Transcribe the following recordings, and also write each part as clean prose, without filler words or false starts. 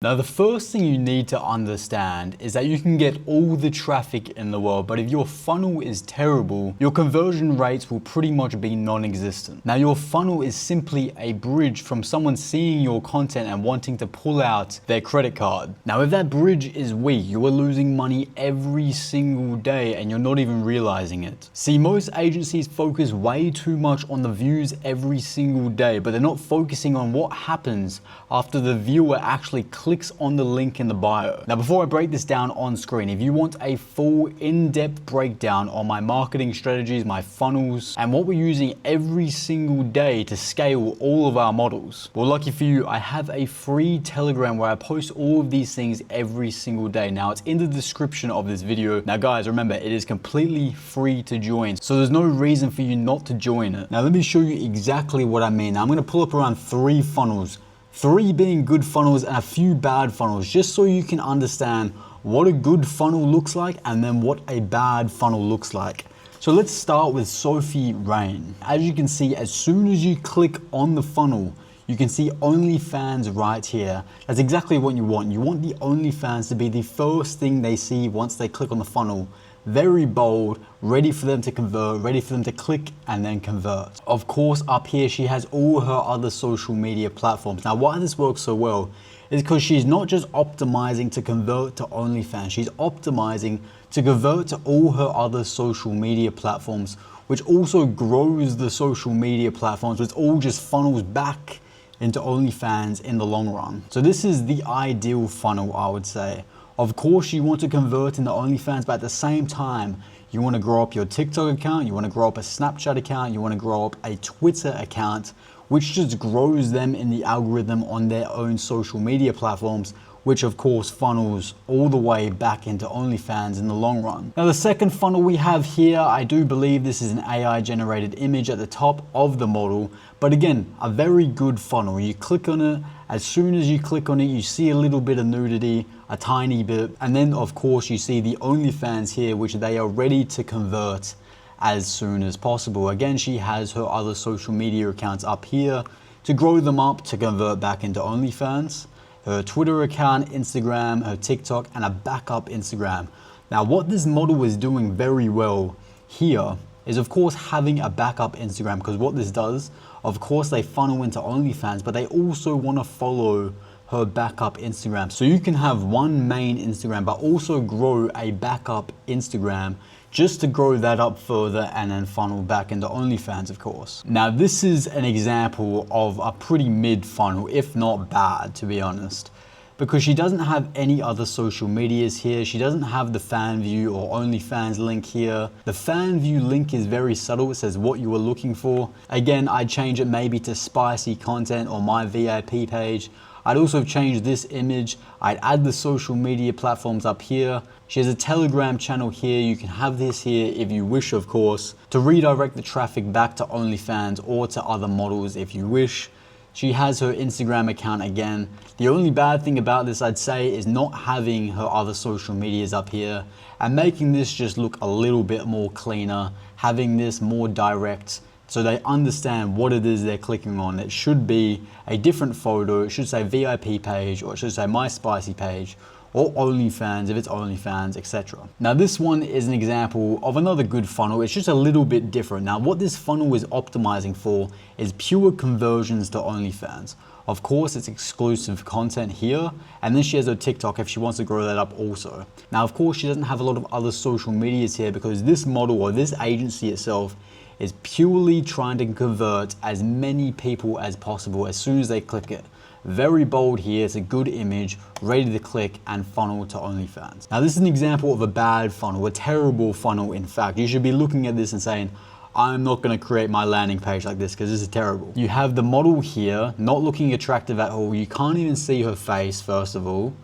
Now, the first thing you need to understand is that you can get all the traffic in the world, but if your funnel is terrible, your conversion rates will pretty much be non-existent. Now, your funnel is simply a bridge from someone seeing your content and wanting to pull out their credit card. Now, if that bridge is weak, you are losing money every single day and you're not even realizing it. See, most agencies focus way too much on the views every single day, but they're not focusing on what happens after the viewer actually clicks on the link in the bio. Now, before I break this down on screen, if you want a full in-depth breakdown on my marketing strategies, my funnels, and what we're using every single day to scale all of our models, well, lucky for you, I have a free Telegram where I post all of these things every single day. Now, it's in the description of this video. Now, guys, remember, it is completely free to join, so there's no reason for you not to join it. Now, let me show you exactly what I mean. Now, I'm gonna pull up around 3 funnels. 3 being good funnels and a few bad funnels, just so you can understand what a good funnel looks like and then what a bad funnel looks like. So let's start with Sophie Rain. As you can see, as soon as you click on the funnel, you can see OnlyFans right here. That's exactly what you want. You want the OnlyFans to be the first thing they see once they click on the funnel. Very bold, ready for them to convert, ready for them to click and then convert. Of course, up here, she has all her other social media platforms. Now, why this works so well is because she's not just optimizing to convert to OnlyFans, she's optimizing to convert to all her other social media platforms, which also grows the social media platforms, which all just funnels back into OnlyFans in the long run. So this is the ideal funnel, I would say. Of course, you want to convert into OnlyFans, but at the same time, you want to grow up your TikTok account, you want to grow up a Snapchat account, you want to grow up a Twitter account, which just grows them in the algorithm on their own social media platforms, which of course funnels all the way back into OnlyFans in the long run. Now, the second funnel we have here, I do believe this is an AI generated image at the top of the model, but again, a very good funnel. You click on it, as soon as you click on it, you see a little bit of nudity, a tiny bit, and then of course you see the OnlyFans here, which they are ready to convert as soon as possible. Again, she has her other social media accounts up here to grow them up to convert back into OnlyFans. Her Twitter account, Instagram, her TikTok, and a backup Instagram. Now, what this model is doing very well here is of course having a backup Instagram, because what this does, of course they funnel into OnlyFans, but they also want to follow her backup Instagram. So you can have one main Instagram, but also grow a backup Instagram just to grow that up further and then funnel back into OnlyFans, of course. Now, this is an example of a pretty mid funnel, if not bad, to be honest, because she doesn't have any other social medias here. She doesn't have the fan view or OnlyFans link here. The fan view link is very subtle. It says what you were looking for. Again, I'd change it maybe to spicy content or my VIP page. I'd also change this image. I'd add the social media platforms up here. She has a Telegram channel here. You can have this here if you wish, of course, to redirect the traffic back to OnlyFans or to other models if you wish. She has her Instagram account again. The only bad thing about this, I'd say, is not having her other social medias up here and making this just look a little bit more cleaner, having this more direct, so they understand what it is they're clicking on. It should be a different photo. It should say VIP page, or it should say my spicy page, or OnlyFans if it's OnlyFans, etc. Now, this one is an example of another good funnel. It's just a little bit different. Now, what this funnel is optimizing for is pure conversions to OnlyFans. Of course, it's exclusive content here, and then she has her TikTok if she wants to grow that up also. Now, of course, she doesn't have a lot of other social medias here because this model or this agency itself is purely trying to convert as many people as possible as soon as they click it. Very bold here, it's a good image, ready to click and funnel to OnlyFans. Now, this is an example of a bad funnel, a terrible funnel, in fact. You should be looking at this and saying, I'm not gonna create my landing page like this because this is terrible. You have the model here, not looking attractive at all. You can't even see her face, first of all.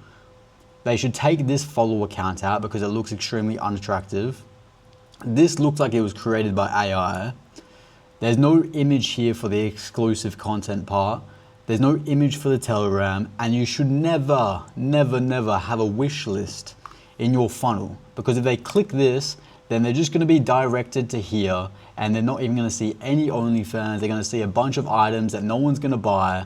They should take this follow account out because it looks extremely unattractive. This looks like it was created by AI. There's no image here for the exclusive content part. There's no image for the Telegram, and you should never, never, never have a wish list in your funnel, because if they click this, then they're just gonna be directed to here, and they're not even gonna see any OnlyFans. They're gonna see a bunch of items that no one's gonna buy,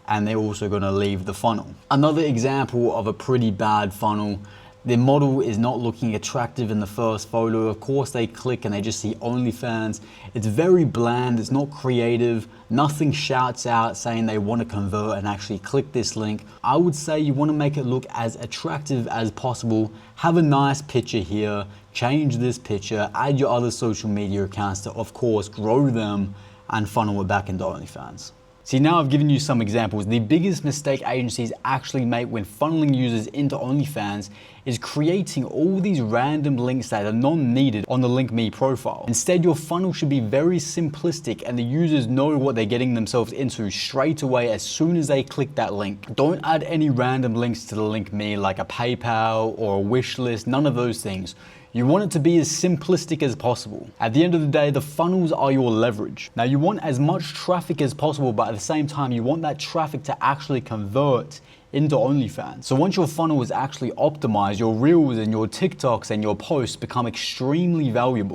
and they're also gonna leave the funnel. Another example of a pretty bad funnel, the model is not looking attractive in the first photo. Of course they click and they just see OnlyFans. It's very bland, it's not creative, nothing shouts out saying they want to convert and actually click this link. I would say you want to make it look as attractive as possible. Have a nice picture here, change this picture, add your other social media accounts to of course grow them and funnel it back into OnlyFans. See, now I've given you some examples. The biggest mistake agencies actually make when funneling users into OnlyFans is creating all these random links that are non-needed on the Link Me profile. Instead, your funnel should be very simplistic and the users know what they're getting themselves into straight away as soon as they click that link. Don't add any random links to the Link Me like a PayPal or a wish list, none of those things. You want it to be as simplistic as possible. At the end of the day, the funnels are your leverage. Now you want as much traffic as possible, but at the same time, you want that traffic to actually convert into OnlyFans. So once your funnel is actually optimized, your reels and your TikToks and your posts become extremely valuable.